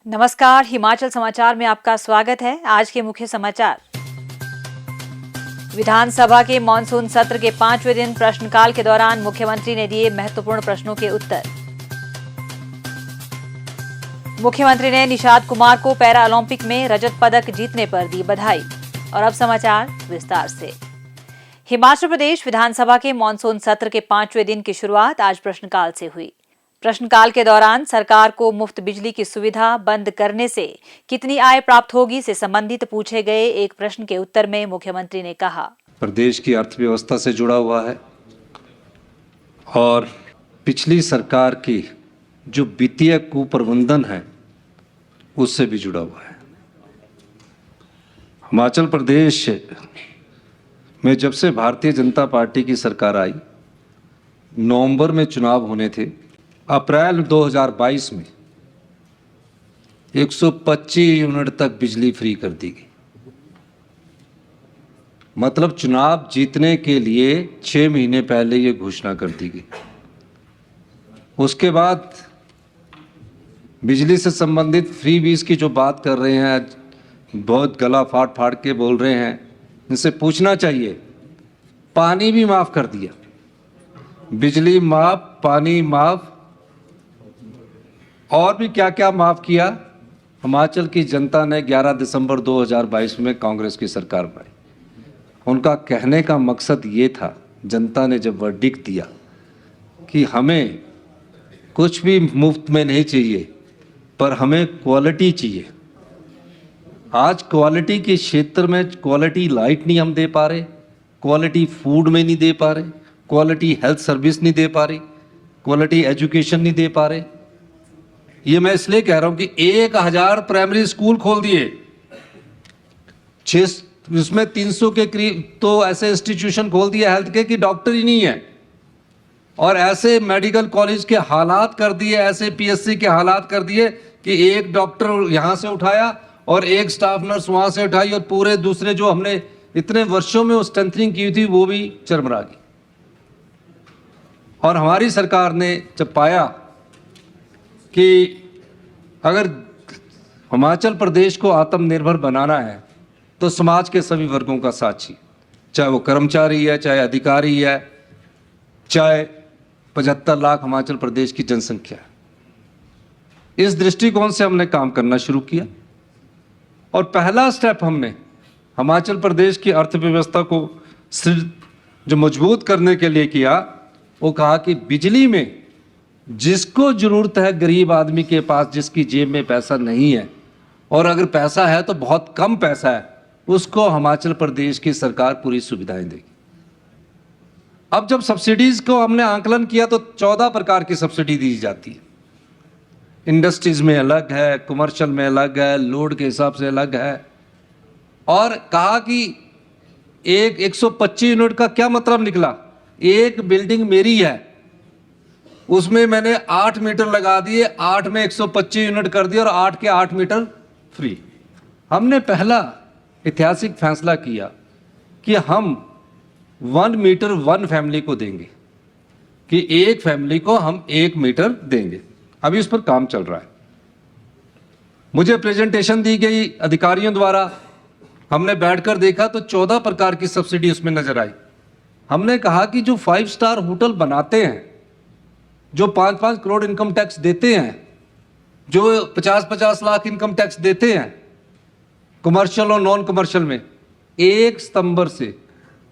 नमस्कार, हिमाचल समाचार में आपका स्वागत है। आज के मुख्य समाचार। विधानसभा के मॉनसून सत्र के 5वें दिन प्रश्नकाल के दौरान मुख्यमंत्री ने दिए महत्वपूर्ण प्रश्नों के उत्तर। मुख्यमंत्री ने निषाद कुमार को पैरा ओलंपिक में रजत पदक जीतने पर दी बधाई। और अब समाचार विस्तार से। हिमाचल प्रदेश विधानसभा के मॉनसून सत्र के 5वें दिन की शुरुआत आज प्रश्नकाल से हुई। प्रश्नकाल के दौरान सरकार को मुफ्त बिजली की सुविधा बंद करने से कितनी आय प्राप्त होगी से संबंधित पूछे गए एक प्रश्न के उत्तर में मुख्यमंत्री ने कहा, प्रदेश की अर्थव्यवस्था से जुड़ा हुआ है और पिछली सरकार की जो वित्तीय कुप्रबंधन है उससे भी जुड़ा हुआ है। हिमाचल प्रदेश में जब से भारतीय जनता पार्टी की सरकार आई, नवंबर में चुनाव होने थे, अप्रैल 2022 में 125 यूनिट तक बिजली फ्री कर दी गई। मतलब चुनाव जीतने के लिए 6 महीने पहले ये घोषणा कर दी गई। उसके बाद बिजली से संबंधित फ्री बीज की जो बात कर रहे हैं, बहुत गला फाड़ फाड़ के बोल रहे हैं, इनसे पूछना चाहिए। पानी भी माफ कर दिया, बिजली माफ, पानी माफ, और भी क्या क्या माफ किया। हिमाचल की जनता ने 11 दिसंबर 2022 में कांग्रेस की सरकार बनाई। उनका कहने का मकसद ये था, जनता ने जब वर्डिक्ट दिया कि हमें कुछ भी मुफ्त में नहीं चाहिए, पर हमें क्वालिटी चाहिए। आज क्वालिटी के क्षेत्र में क्वालिटी लाइट नहीं हम दे पा रहे, क्वालिटी फूड में नहीं दे पा रहे, क्वालिटी हेल्थ सर्विस नहीं दे पा रही, क्वालिटी एजुकेशन नहीं दे पा रहे। ये मैं इसलिए कह रहा हूं कि 1000 प्राइमरी स्कूल खोल दिए, उसमें 300 के करीब तो ऐसे इंस्टीट्यूशन खोल दिए हेल्थ के कि डॉक्टर ही नहीं है, और ऐसे मेडिकल कॉलेज के हालात कर दिए, ऐसे पीएससी के हालात कर दिए कि एक डॉक्टर यहां से उठाया और एक स्टाफ नर्स वहां से उठाई, और पूरे दूसरे जो हमने इतने वर्षों में स्ट्रेंथनिंग की थी वो भी चरमरा गई। और हमारी सरकार ने जब पाया कि अगर हिमाचल प्रदेश को आत्मनिर्भर बनाना है तो समाज के सभी वर्गों का साथ चाहिए, चाहे वो कर्मचारी है, चाहे अधिकारी है, चाहे 75 लाख हिमाचल प्रदेश की जनसंख्या है। इस दृष्टिकोण से हमने काम करना शुरू किया और पहला स्टेप हमने हिमाचल प्रदेश की अर्थव्यवस्था को जो मजबूत करने के लिए किया, वो कहा कि बिजली में जिसको जरूरत है, गरीब आदमी के पास जिसकी जेब में पैसा नहीं है, और अगर पैसा है तो बहुत कम पैसा है, उसको हिमाचल प्रदेश की सरकार पूरी सुविधाएं देगी। अब जब सब्सिडीज को हमने आंकलन किया तो 14 प्रकार की सब्सिडी दी जाती है। इंडस्ट्रीज में अलग है, कमर्शियल में अलग है, लोड के हिसाब से अलग है। और कहा कि 125 यूनिट का क्या मतलब निकला? एक बिल्डिंग मेरी है, उसमें मैंने 8 मीटर लगा दिए, 8 में 125 यूनिट कर दिया और 8 के 8 मीटर फ्री। हमने पहला ऐतिहासिक फैसला किया कि हम 1 मीटर 1 फैमिली को देंगे, कि एक फैमिली को हम 1 मीटर देंगे। अभी उस पर काम चल रहा है। मुझे प्रेजेंटेशन दी गई अधिकारियों द्वारा, हमने बैठकर देखा तो 14 प्रकार की सब्सिडी उसमें नजर आई। हमने कहा कि जो 5 स्टार होटल बनाते हैं, जो 5-5 करोड़ इनकम टैक्स देते हैं, जो 50-50 लाख इनकम टैक्स देते हैं कमर्शियल और नॉन कमर्शियल में, 1 सितंबर से,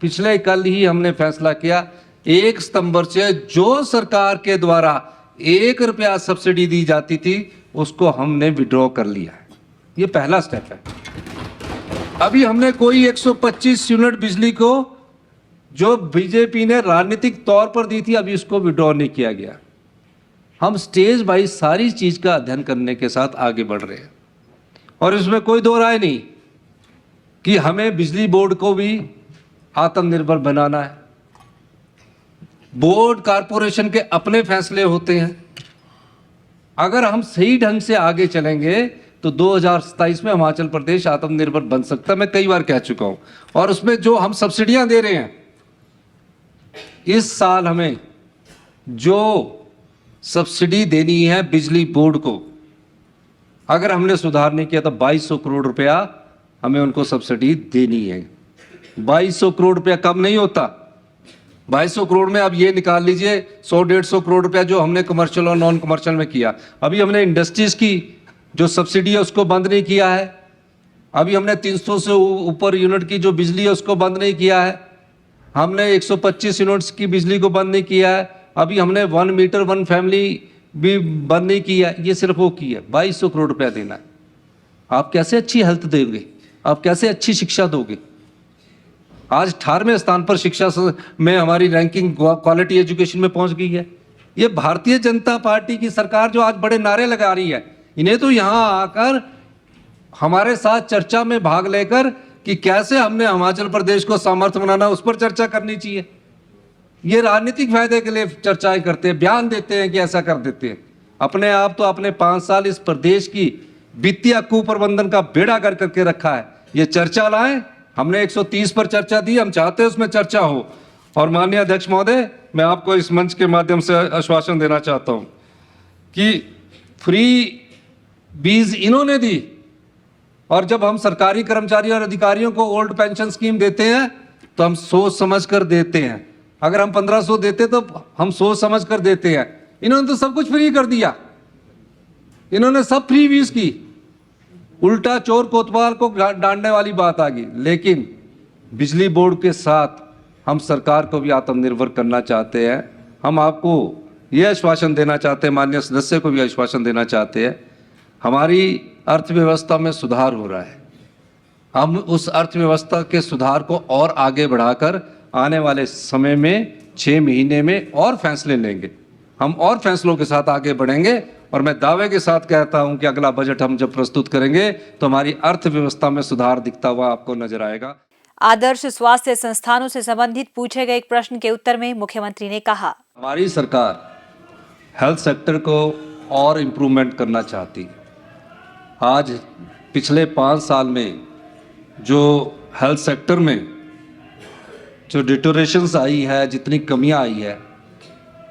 पिछले कल ही हमने फैसला किया, 1 सितंबर से जो सरकार के द्वारा 1 रुपया सब्सिडी दी जाती थी उसको हमने विड्रॉ कर लिया है। ये पहला स्टेप है। अभी हमने कोई 125 यूनिट बिजली को जो बीजेपी ने राजनीतिक तौर पर दी थी, अभी उसको विड्रॉ नहीं किया गया। हम स्टेज बाई सारी चीज का अध्ययन करने के साथ आगे बढ़ रहे हैं, और इसमें कोई दो राय नहीं कि हमें बिजली बोर्ड को भी आत्मनिर्भर बनाना है। बोर्ड कारपोरेशन के अपने फैसले होते हैं। अगर हम सही ढंग से आगे चलेंगे तो 2027 में हिमाचल प्रदेश आत्मनिर्भर बन सकता है। मैं कई बार कह चुका हूं। और उसमें जो हम सब्सिडियां दे रहे हैं, इस साल हमें जो सब्सिडी देनी है बिजली बोर्ड को, अगर हमने सुधार नहीं किया तो 2200 करोड़ रुपया हमें उनको सब्सिडी देनी है। 2200 करोड़ रुपया कम नहीं होता। 2200 करोड़ में अब ये निकाल लीजिए 100-150 करोड़ रुपया जो हमने कमर्शियल और नॉन कमर्शियल में किया। अभी हमने इंडस्ट्रीज की जो सब्सिडी है उसको बंद नहीं किया है। अभी हमने 300 से ऊपर यूनिट की जो बिजली है उसको बंद नहीं किया है। हमने 125 यूनिट्स की बिजली को बंद नहीं किया है। अभी हमने 1 मीटर 1 फैमिली भी बंद नहीं किया। ये सिर्फ वो की है। 2200 करोड़ रुपया देना है। आप कैसे अच्छी हेल्थ दोगे? आप कैसे अच्छी शिक्षा दोगे? आज 18वें स्थान पर शिक्षा में हमारी रैंकिंग क्वालिटी एजुकेशन में पहुंच गई है। ये भारतीय जनता पार्टी की सरकार जो आज बड़े नारे लगा रही है, इन्हें तो यहां आकर हमारे साथ चर्चा में भाग लेकर कि कैसे हमने हिमाचल प्रदेश को सामर्थ्य बनाना, उस पर चर्चा करनी चाहिए। ये राजनीतिक फायदे के लिए चर्चाएं करते हैं, बयान देते हैं कि ऐसा कर देते हैं। अपने आप तो अपने 5 साल इस प्रदेश की वित्तीय कुप्रबंधन का बेड़ा कर करके रखा है। ये चर्चा लाएं। हमने 130 पर चर्चा दी, हम चाहते हैं उसमें चर्चा हो। और माननीय अध्यक्ष महोदय, मैं आपको इस मंच के माध्यम से आश्वासन देना चाहता हूं कि फ्री बीज इन्होंने दी, और जब हम सरकारी कर्मचारी और अधिकारियों को ओल्ड पेंशन स्कीम देते हैं तो हम सोच समझ कर देते हैं। अगर हम 1500 देते तो हम सोच समझ कर देते हैं। इन्होंने तो सब कुछ फ्री कर दिया। इन्होंने सब फ्री बीज की। उल्टा चोर कोतवाल को डांटने वाली बात आ गई। लेकिन बिजली बोर्ड के साथ हम सरकार को भी आत्मनिर्भर करना चाहते हैं। हम आपको यह आश्वासन देना चाहते हैं, माननीय सदस्य को भी आश्वासन देना चाहते हैं, हमारी अर्थव्यवस्था में सुधार हो रहा है। हम उस अर्थव्यवस्था के सुधार को और आगे बढ़ाकर आने वाले समय में 6 महीने में और फैसले लेंगे। हम और फैसलों के साथ आगे बढ़ेंगे। और मैं दावे के साथ कहता हूं कि अगला बजट हम जब प्रस्तुत करेंगे तो हमारी अर्थव्यवस्था में सुधार दिखता हुआ आपको नजर आएगा। आदर्श स्वास्थ्य संस्थानों से संबंधित पूछे गए एक प्रश्न के उत्तर में मुख्यमंत्री ने कहा, हमारी सरकार हेल्थ सेक्टर को और इम्प्रूवमेंट करना चाहती है। आज पिछले 5 साल में जो हेल्थ सेक्टर में जो डिटोरेशंस आई है, जितनी कमियां आई है,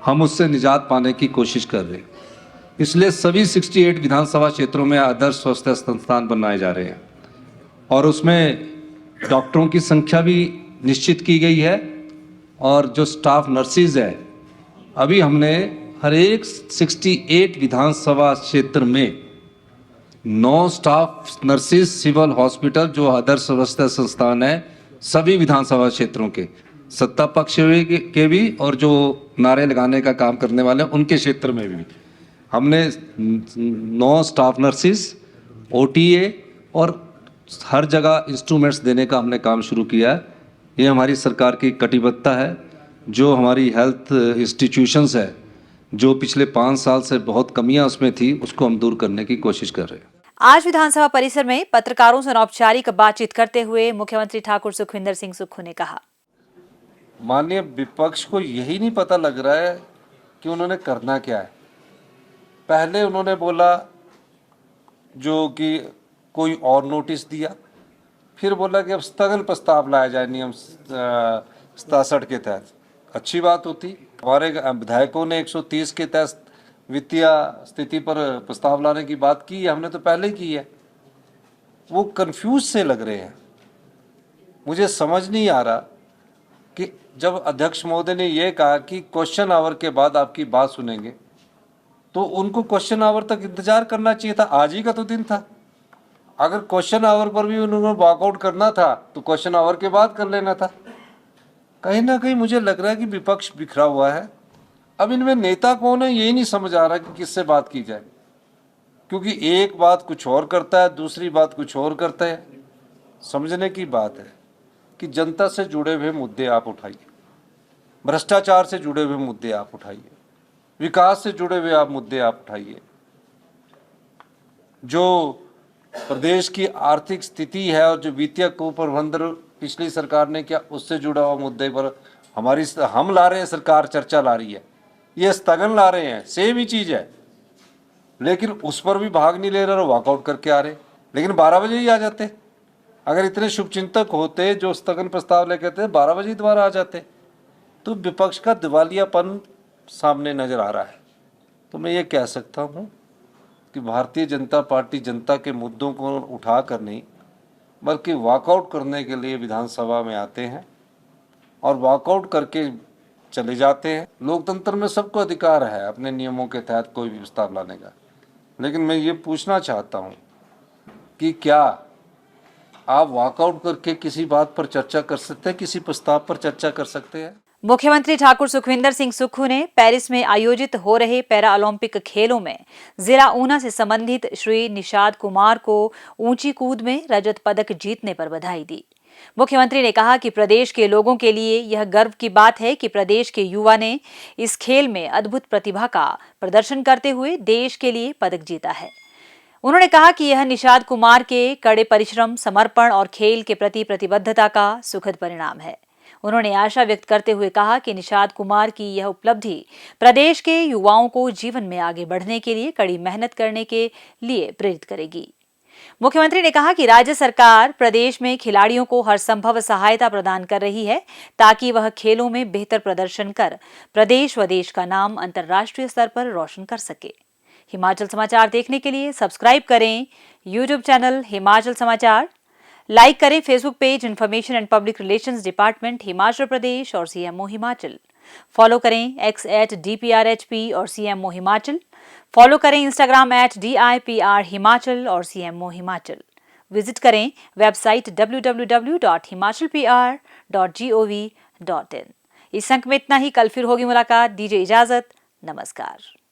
हम उससे निजात पाने की कोशिश कर रहे हैं। इसलिए सभी 68 विधानसभा क्षेत्रों में आदर्श स्वास्थ्य संस्थान बनाए जा रहे हैं और उसमें डॉक्टरों की संख्या भी निश्चित की गई है। और जो स्टाफ नर्सिस है, अभी हमने हर एक 68 विधानसभा क्षेत्र में 9 स्टाफ नर्सिस सिविल हॉस्पिटल जो आदर्श स्वास्थ्य संस्थान है, सभी विधानसभा क्षेत्रों के सत्ता पक्ष के भी और जो नारे लगाने का काम करने वाले हैं उनके क्षेत्र में भी हमने 9 स्टाफ नर्सिस, OTA और हर जगह इंस्ट्रूमेंट्स देने का हमने काम शुरू किया है। ये हमारी सरकार की कटिबद्धता है। जो हमारी हेल्थ इंस्टीट्यूशंस है, जो पिछले 5 साल से बहुत कमियां उसमें थी, उसको हम दूर करने की कोशिश कर रहे हैं। आज विधानसभा परिसर में पत्रकारों से अनौपचारिक बातचीत करते हुए मुख्यमंत्री ठाकुर सुखविंदर सिंह सुक्खू ने कहा, माननीय विपक्ष को यही नहीं पता लग रहा है कि उन्होंने करना क्या है। पहले उन्होंने बोला जो कि कोई और नोटिस दिया, फिर बोला कि अब स्थगन प्रस्ताव लाया जाए नियम 67 के तहत। अच्छी बात होती। हमारे विधायकों ने 130 के तहत वित्तीय स्थिति पर प्रस्ताव लाने की बात की है, हमने तो पहले की है। वो कंफ्यूज से लग रहे हैं। मुझे समझ नहीं आ रहा कि जब अध्यक्ष महोदय ने ये कहा कि क्वेश्चन आवर के बाद आपकी बात सुनेंगे, तो उनको क्वेश्चन आवर तक इंतजार करना चाहिए था। आज ही का तो दिन था। अगर क्वेश्चन आवर पर भी उन्होंने वॉकआउट करना था तो क्वेश्चन आवर के बाद कर लेना था। कहीं ना कहीं मुझे लग रहा है कि विपक्ष बिखरा हुआ है। अब इनमें नेता कौन है यही नहीं समझ आ रहा कि किससे बात की जाए, क्योंकि एक बात कुछ और करता है, दूसरी बात कुछ और करता है। समझने की बात है कि जनता से जुड़े हुए मुद्दे आप उठाइए, भ्रष्टाचार से जुड़े हुए मुद्दे आप उठाइए, विकास से जुड़े हुए आप मुद्दे आप उठाइए। जो प्रदेश की आर्थिक स्थिति है और जो वित्तीय कुप्रबंधन पिछली सरकार ने किया, उससे जुड़ा हुआ मुद्दे पर हम ला रहे हैं, सरकार चर्चा ला रही है, ये स्थगन ला रहे हैं, सेम ही चीज है। लेकिन उस पर भी भाग नहीं ले रहे और वॉकआउट करके आ रहे। लेकिन 12 बजे ही आ जाते। अगर इतने शुभचिंतक होते जो स्थगन प्रस्ताव लेके थे, 12 बजे ही दोबारा आ जाते। तो विपक्ष का दिवालियापन सामने नजर आ रहा है। तो मैं ये कह सकता हूँ कि भारतीय जनता पार्टी जनता के मुद्दों को उठाकर नहीं बल्कि वॉकआउट करने के लिए विधानसभा में आते हैं और वॉकआउट करके चले जाते हैं। लोकतंत्र में सबको अधिकार है अपने नियमों के तहत कोई भी प्रस्ताव लाने का, लेकिन मैं ये पूछना चाहता हूँ कि क्या आप वॉकआउट करके किसी बात पर चर्चा कर सकते हैं, किसी प्रस्ताव पर चर्चा कर सकते हैं? मुख्यमंत्री ठाकुर सुखविंदर सिंह सुक्खू ने पेरिस में आयोजित हो रहे पैरा ओलंपिक खेलों में जिला ऊना से संबंधित श्री निषाद कुमार को ऊंची कूद में रजत पदक जीतने पर बधाई दी। मुख्यमंत्री ने कहा कि प्रदेश के लोगों के लिए यह गर्व की बात है कि प्रदेश के युवा ने इस खेल में अद्भुत प्रतिभा का प्रदर्शन करते हुए देश के लिए पदक जीता है। उन्होंने कहा कि यह निषाद कुमार के कड़े परिश्रम, समर्पण और खेल के प्रति प्रतिबद्धता का सुखद परिणाम है। उन्होंने आशा व्यक्त करते हुए कहा कि निषाद कुमार की यह उपलब्धि प्रदेश के युवाओं को जीवन में आगे बढ़ने के लिए कड़ी मेहनत करने के लिए प्रेरित करेगी। मुख्यमंत्री ने कहा कि राज्य सरकार प्रदेश में खिलाड़ियों को हर संभव सहायता प्रदान कर रही है ताकि वह खेलों में बेहतर प्रदर्शन कर प्रदेश व देश का नाम अंतर्राष्ट्रीय स्तर पर रोशन कर सके। हिमाचल समाचार देखने के लिए सब्सक्राइब करें YouTube channel Himachal Samachar, like करें Facebook page information and public relations department Himachal Pradesh और सीएमओ हिमाचल, फॉलो करें x@DPRHP और सीएमओ हिमाचल, फॉलो करें इंस्टाग्राम @DIPR हिमाचल और सीएमओ हिमाचल, विजिट करें वेबसाइट www.himachalpr.gov.in। इस अंक में इतना ही, कल फिर होगी मुलाकात। दीजिए इजाजत, नमस्कार।